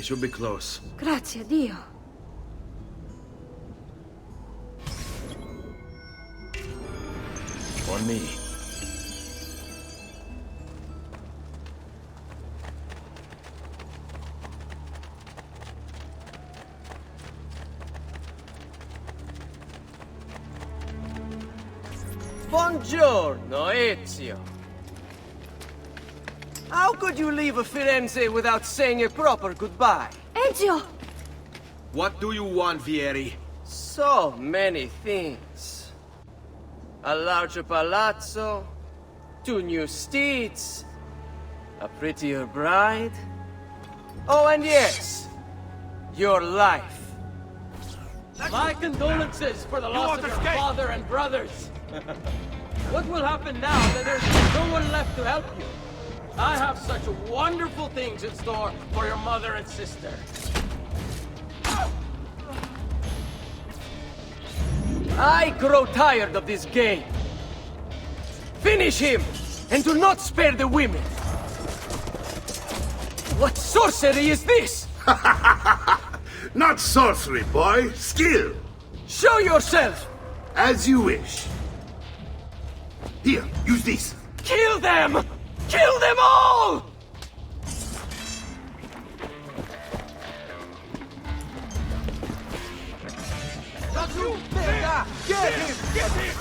We should be close. Grazie a Dio. On me. Buongiorno, Ezio. How could you leave a Firenze without saying a proper goodbye? Ezio! What do you want, Vieri? So many things. A larger palazzo, 2 new steeds, a prettier bride. Oh, and yes, your life. My condolences for the loss of your father and brothers. What will happen now that there's no one left to help you? I have such wonderful things in store for your mother and sister. I grow tired of this game. Finish him, and do not spare the women. What sorcery is this? Not sorcery, boy. Skill. Show yourself! As you wish. Here, use this. Kill them! Kill them all! Get him! Get him!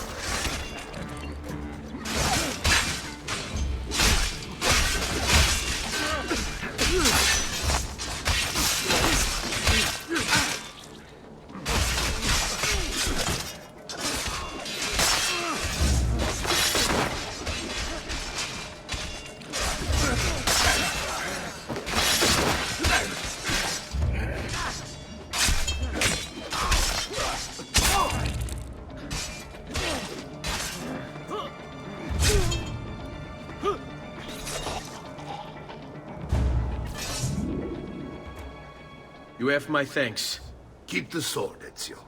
You have my thanks. Keep the sword, Ezio.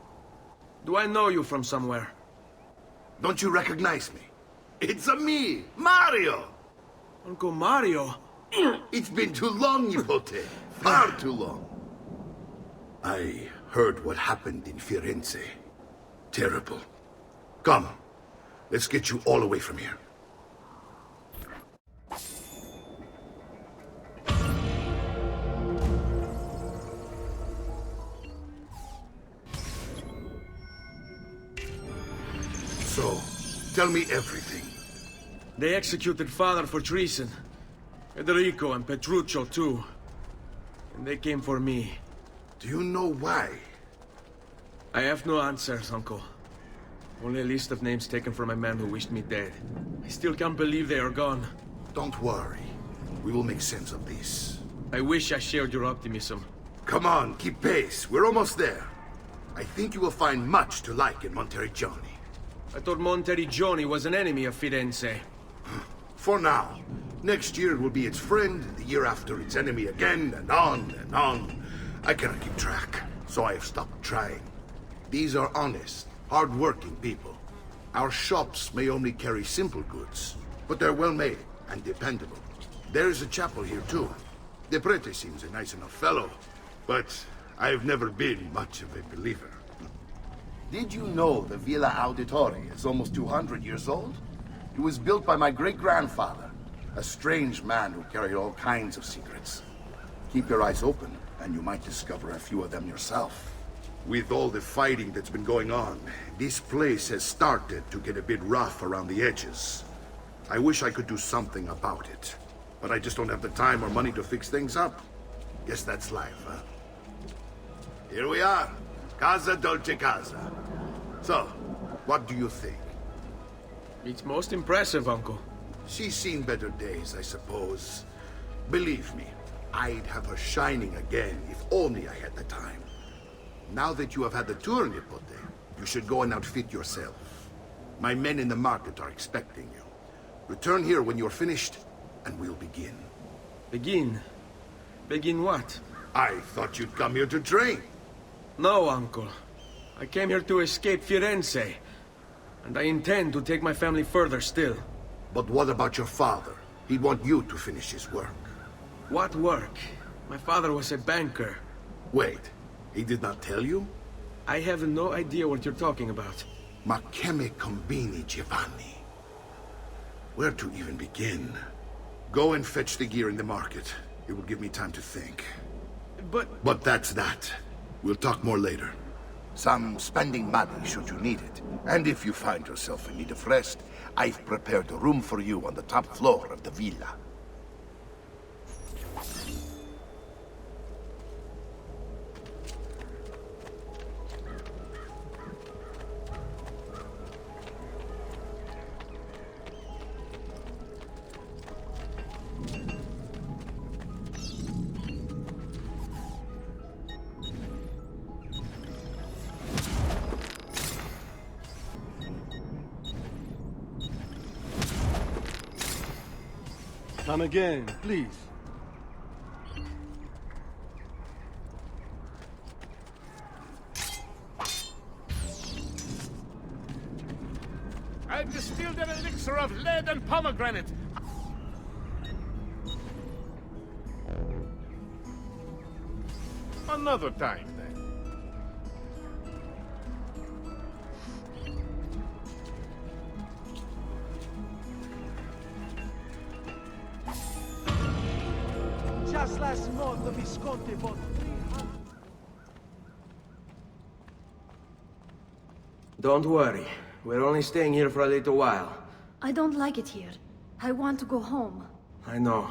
Do I know you from somewhere? Don't you recognize me? It's a me, Mario! Uncle Mario? It's been too long, Nipote. Far too long. I heard what happened in Firenze. Terrible. Come, let's get you all away from here. So, tell me everything. They executed father for treason. Federico and Petruccio too. And they came for me. Do you know why? I have no answers, Uncle. Only a list of names taken from a man who wished me dead. I still can't believe they are gone. Don't worry. We will make sense of this. I wish I shared your optimism. Come on, keep pace. We're almost there. I think you will find much to like in Monteriggioni. I thought Monteriggioni was an enemy of Firenze. For now. Next year it will be its friend, the year after its enemy again, and on and on. I cannot keep track, so I have stopped trying. These are honest, hard-working people. Our shops may only carry simple goods, but they're well-made and dependable. There is a chapel here, too. The Prete seems a nice enough fellow, but I've never been much of a believer. Did you know the Villa Auditore is almost 200 years old? It was built by my great-grandfather, a strange man who carried all kinds of secrets. Keep your eyes open, and you might discover a few of them yourself. With all the fighting that's been going on, this place has started to get a bit rough around the edges. I wish I could do something about it, but I just don't have the time or money to fix things up. Guess that's life, huh? Here we are. Casa Dolce Casa. So, what do you think? It's most impressive, Uncle. She's seen better days, I suppose. Believe me, I'd have her shining again if only I had the time. Now that you have had the tour, Nipote, you should go and outfit yourself. My men in the market are expecting you. Return here when you're finished, and we'll begin. Begin? Begin what? I thought you'd come here to train. No, Uncle. I came here to escape Firenze. And I intend to take my family further still. But what about your father? He'd want you to finish his work. What work? My father was a banker. Wait, he did not tell you? I have no idea what you're talking about. Ma che me combini, Giovanni? Where to even begin? Go and fetch the gear in the market. It will give me time to think. But that's that. We'll talk more later. Some spending money should you need it. And if you find yourself in need of rest, I've prepared a room for you on the top floor of the villa. Come again, please. I've distilled an elixir of lead and pomegranate. Another time, then. Just last month, the Visconti bought 300... Don't worry. We're only staying here for a little while. I don't like it here. I want to go home. I know.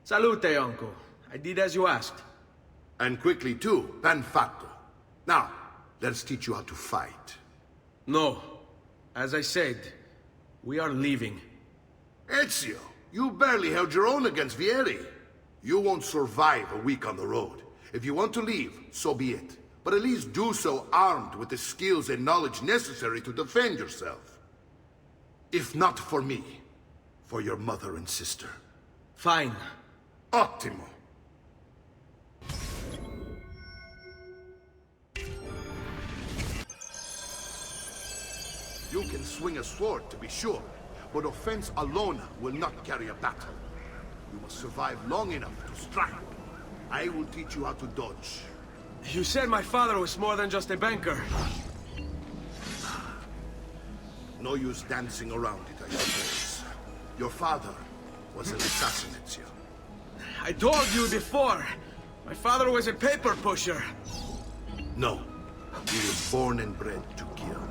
Salute, uncle. I did as you asked. And quickly too, ben fatto. Now, let's teach you how to fight. No. As I said, we are leaving. Ezio, you barely held your own against Vieri. You won't survive a week on the road. If you want to leave, so be it. But at least do so armed with the skills and knowledge necessary to defend yourself. If not for me, for your mother and sister. Fine. Ottimo. You can swing a sword, to be sure, but offense alone will not carry a battle. You must survive long enough to strike. I will teach you how to dodge. You said my father was more than just a banker. No use dancing around it, I suppose. Your father was an assassin, Ezio. I told you before. My father was a paper pusher. No. He was born and bred to kill.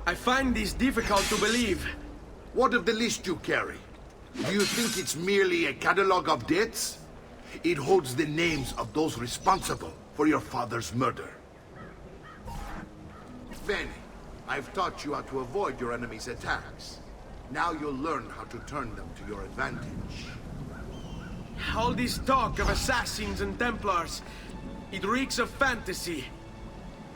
I find this difficult to believe. What of the list you carry? Do you think it's merely a catalog of debts? It holds the names of those responsible for your father's murder. Bene, I've taught you how to avoid your enemy's attacks. Now you'll learn how to turn them to your advantage. All this talk of assassins and Templars, it reeks of fantasy.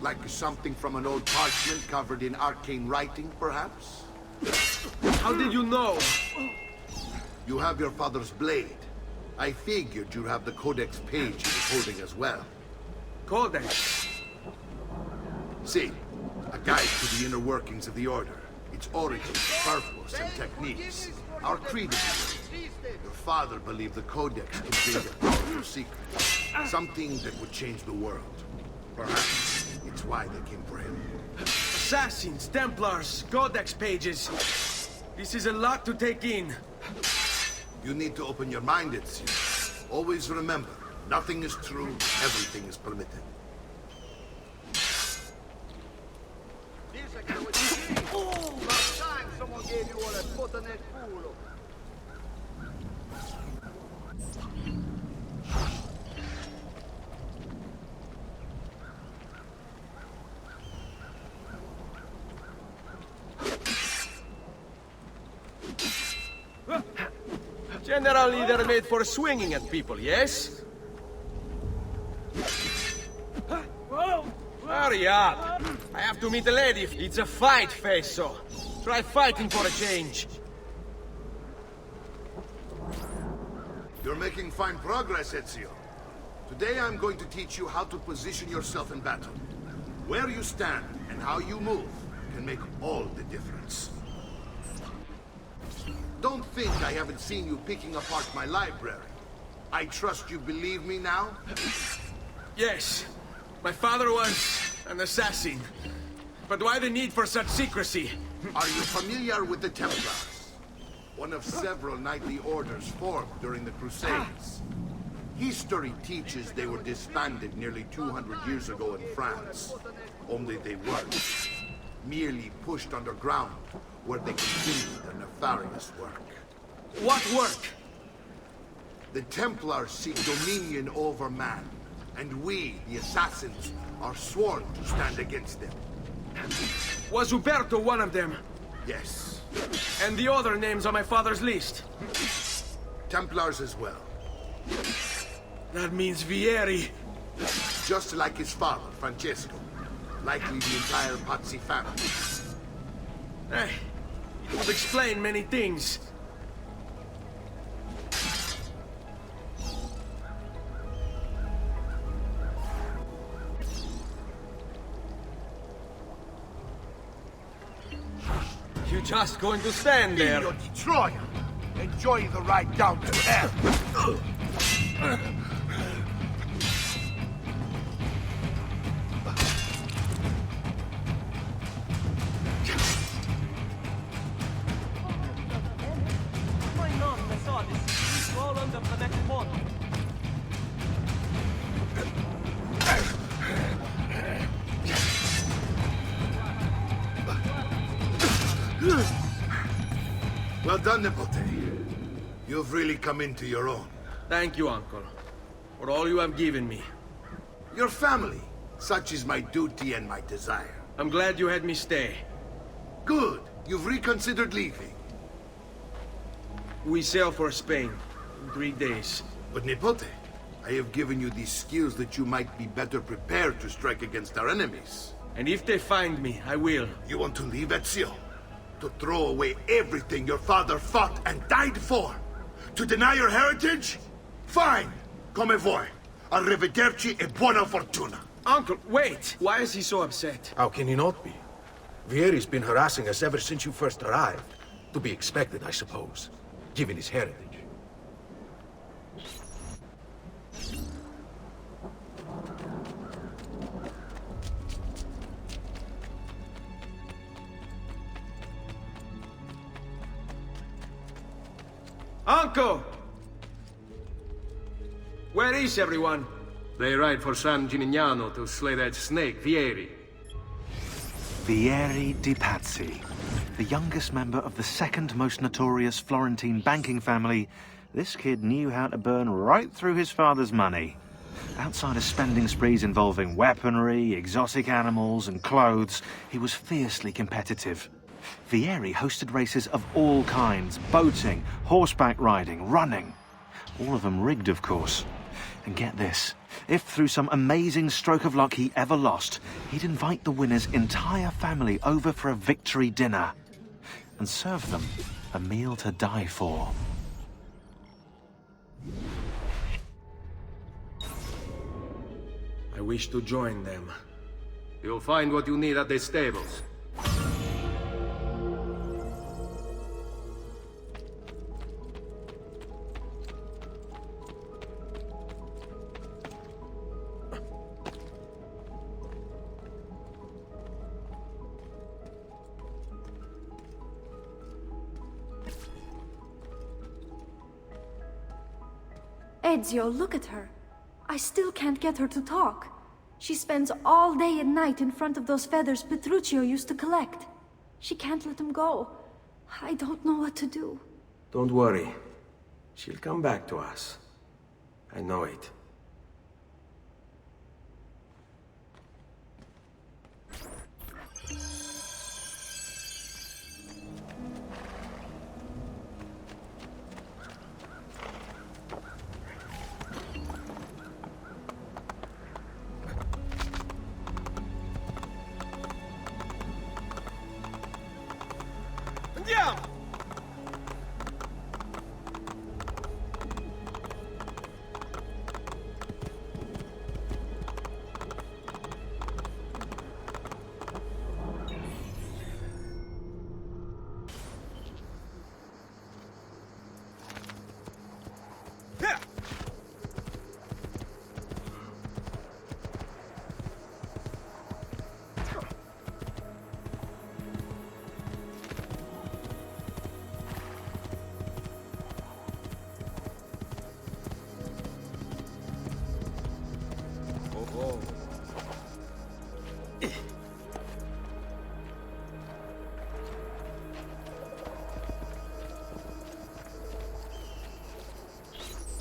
Like something from an old parchment covered in arcane writing, perhaps? How did you know? You have your father's blade. I figured you'd have the codex page he was holding as well. Codex? See, a guide to the inner workings of the Order. Its origin, purpose, and techniques. Our creed is your father believed the Codex contained a powerful secret. Something that would change the world. Perhaps it's why they came for him. Assassins, Templars, Codex pages. This is a lot to take in. You need to open your mind, Ezio. Always remember, nothing is true, everything is permitted. Someone gave you all a foot on that culo. Generally, they're made for swinging at people, yes? Are Hurry up! I have to meet the lady. It's a fight, Fesso. Try fighting for a change. You're making fine progress, Ezio. Today I'm going to teach you how to position yourself in battle. Where you stand and how you move can make all the difference. Don't think I haven't seen you picking apart my library. I trust you believe me now? Yes. My father was an assassin. But why the need for such secrecy? Are you familiar with the Templars? One of several knightly orders formed during the Crusades. History teaches they were disbanded nearly 200 years ago in France. Only they weren't. Merely pushed underground, where they continued their nefarious work. What work? The Templars seek dominion over man, and we, the assassins, are sworn to stand against them. Was Uberto one of them? Yes. And the other names on my father's list? Templars as well. That means Vieri. Just like his father, Francesco. Likely the entire Pazzi family. It would explain many things. You're just going to stand there. Io di Troia! Enjoy the ride down to hell! My nonne saw this. All under the next one. Well done, Nipote. You've really come into your own. Thank you, Uncle, for all you have given me. Your family. Such is my duty and my desire. I'm glad you had me stay. Good. You've reconsidered leaving. We sail for Spain in 3 days. But Nipote, I have given you these skills that you might be better prepared to strike against our enemies. And if they find me, I will. You want to leave, Ezio? To throw away everything your father fought and died for? To deny your heritage? Fine. Come vuoi. Arrivederci e buona fortuna. Uncle, wait! Why is he so upset? How can he not be? Vieri's been harassing us ever since you first arrived. To be expected, I suppose, given his heritage. Uncle! Where is everyone? They ride for San Gimignano to slay that snake, Vieri. Vieri De Pazzi, the youngest member of the second most notorious Florentine banking family, this kid knew how to burn right through his father's money. Outside of spending sprees involving weaponry, exotic animals, and clothes, he was fiercely competitive. Vieri hosted races of all kinds, boating, horseback riding, running. All of them rigged, of course. And get this, if through some amazing stroke of luck he ever lost, he'd invite the winner's entire family over for a victory dinner and serve them a meal to die for. I wish to join them. You'll find what you need at the stables. Ezio, look at her. I still can't get her to talk. She spends all day and night in front of those feathers Petruchio used to collect. She can't let them go. I don't know what to do. Don't worry. She'll come back to us. I know it. Andiamo!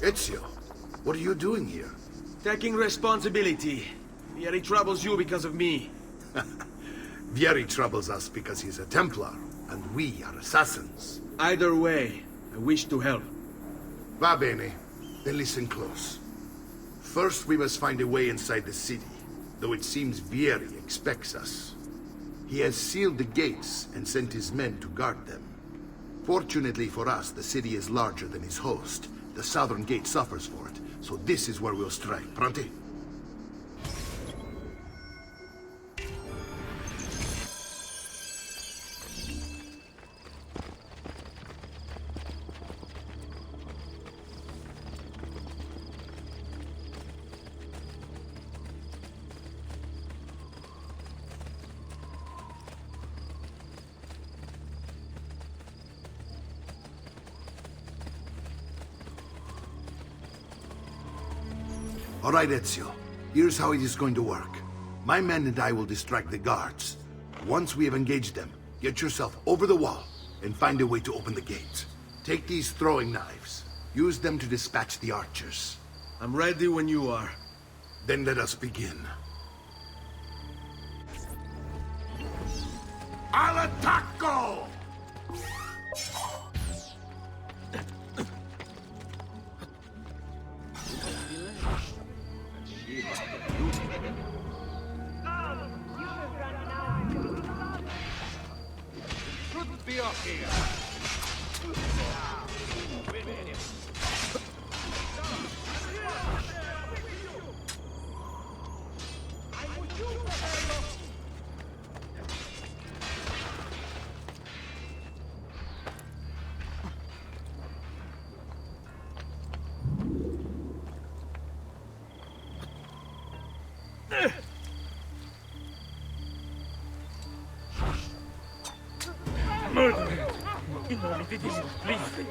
Ezio, what are you doing here? Taking responsibility. Vieri troubles you because of me. Vieri troubles us because he's a Templar, and we are assassins. Either way, I wish to help. Va bene. Then listen close. First, we must find a way inside the city, though it seems Vieri expects us. He has sealed the gates and sent his men to guard them. Fortunately for us, the city is larger than his host. The southern gate suffers for it, so this is where we'll strike. Pronti? All right, Ezio. Here's how it is going to work. My men and I will distract the guards. Once we have engaged them, get yourself over the wall and find a way to open the gate. Take these throwing knives. Use them to dispatch the archers. I'm ready when you are. Then let us begin. Al attacco! Shouldn't be up here. In nome di Dio, please.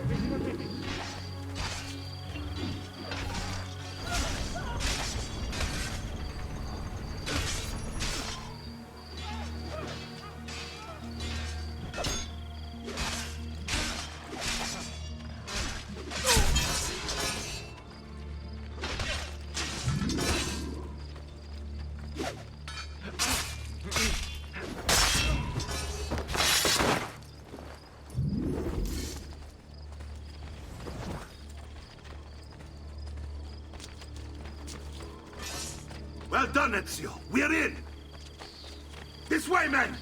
Well done, Ezio. We're in! This way, men!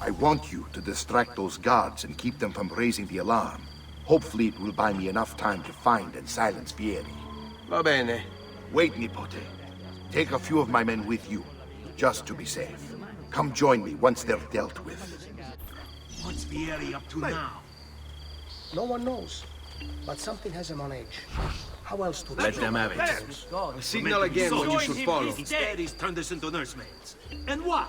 I want you to distract those guards and keep them from raising the alarm. Hopefully it will buy me enough time to find and silence Vieri. Va bene. Wait, Nipote. Take a few of my men with you, just to be safe. Come join me once they're dealt with. What's Vieri up to now? No one knows, but something has him on edge. How else to Let them have it. I'll signal again when you should follow. Instead, he's turned us into nursemaids. And why?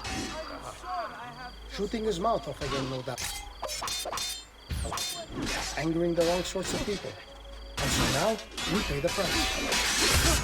Shooting his mouth off again, no doubt. Angering the wrong sorts of people. And so now, we pay the price.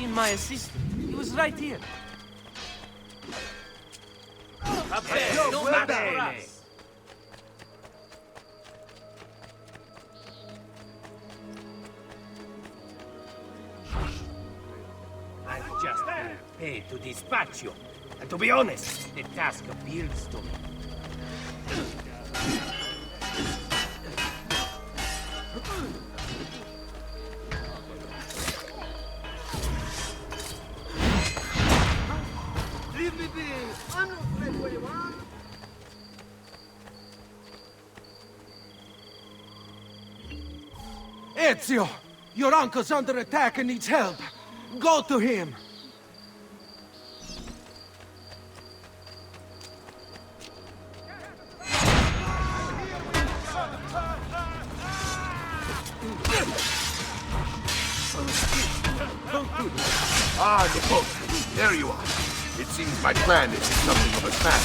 been my assistant. He was right here. I've just been paid to dispatch you. And to be honest, the task appeals to me. Leave me be! I'm not afraid where you are! Ezio! Your uncle's under attack and needs help. Go to him! Ah, the boat. There you are. It seems my plan is something of a snap.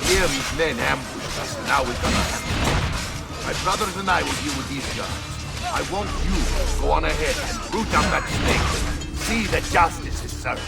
Vieri's men ambushed us, and now we're gonna have to. My brothers and I will deal with these guards. I want you to go on ahead and root out that snake. See that justice is served.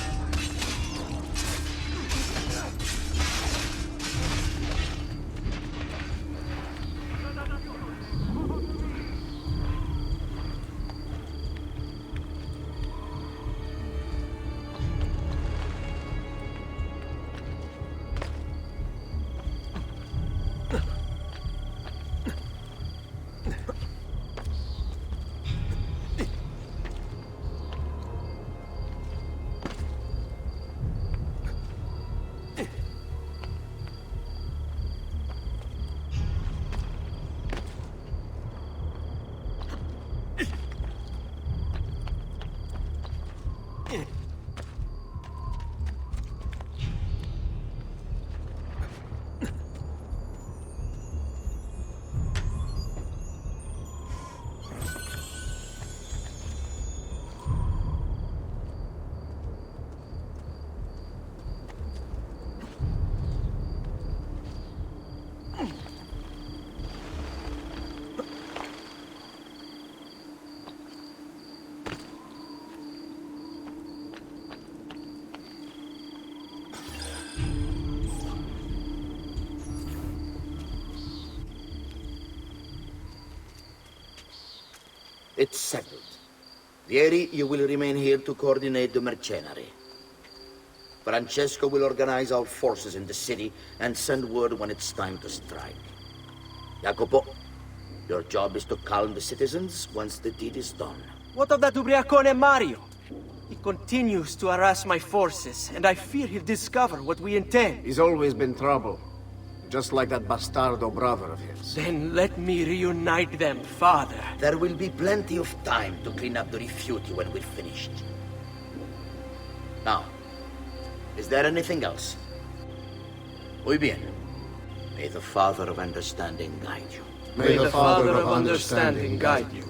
It's settled. Vieri, you will remain here to coordinate the mercenary. Francesco will organize our forces in the city and send word when it's time to strike. Jacopo, your job is to calm the citizens once the deed is done. What of that ubriacone Mario? He continues to harass my forces, and I fear he'll discover what we intend. He's always been trouble. Just like that bastardo brother of his. Then let me reunite them, father. There will be plenty of time to clean up the rifiuti when we're finished. Now, is there anything else? Muy bien. May the Father of Understanding guide you. May the Father of Understanding guide you.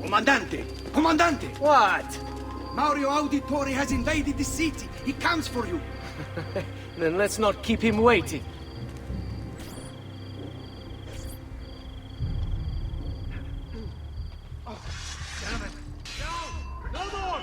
Comandante! Comandante! What? Mario Auditore has invaded the city. He comes for you. Then let's not keep him waiting. No more!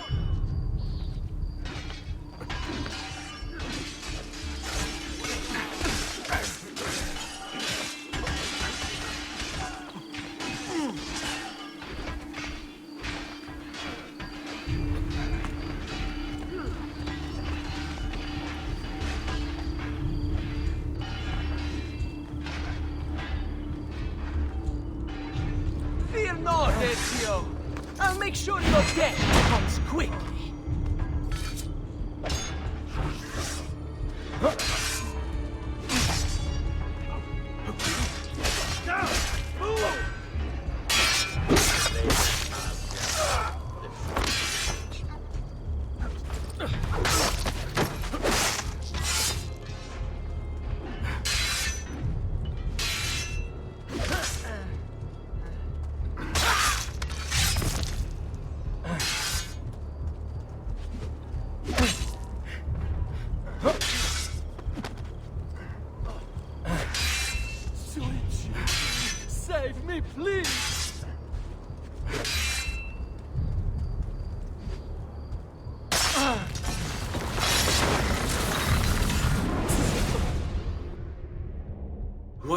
Fear not, Ezio. I'll make sure your death comes quickly.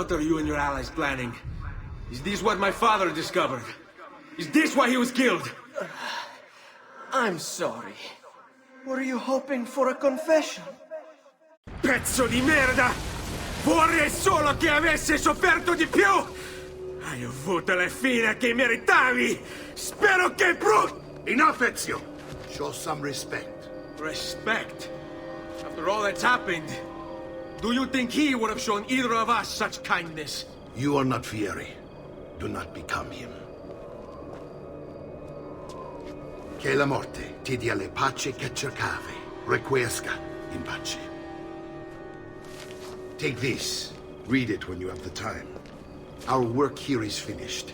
What are you and your allies planning? Is this what my father discovered? Is this why he was killed? I'm sorry. Were you hoping for a confession? Pezzo di merda! Vorrei solo che avesse sofferto di più! Hai avuto la fine che meritavi! Spero che Enough, Ezio! Show some respect. Respect? After all that's happened, do you think he would have shown either of us such kindness? You are not Vieri. Do not become him. Che la morte ti dia le pace che cercavi. Requiesca in pace. Take this. Read it when you have the time. Our work here is finished.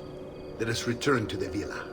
Let us return to the villa.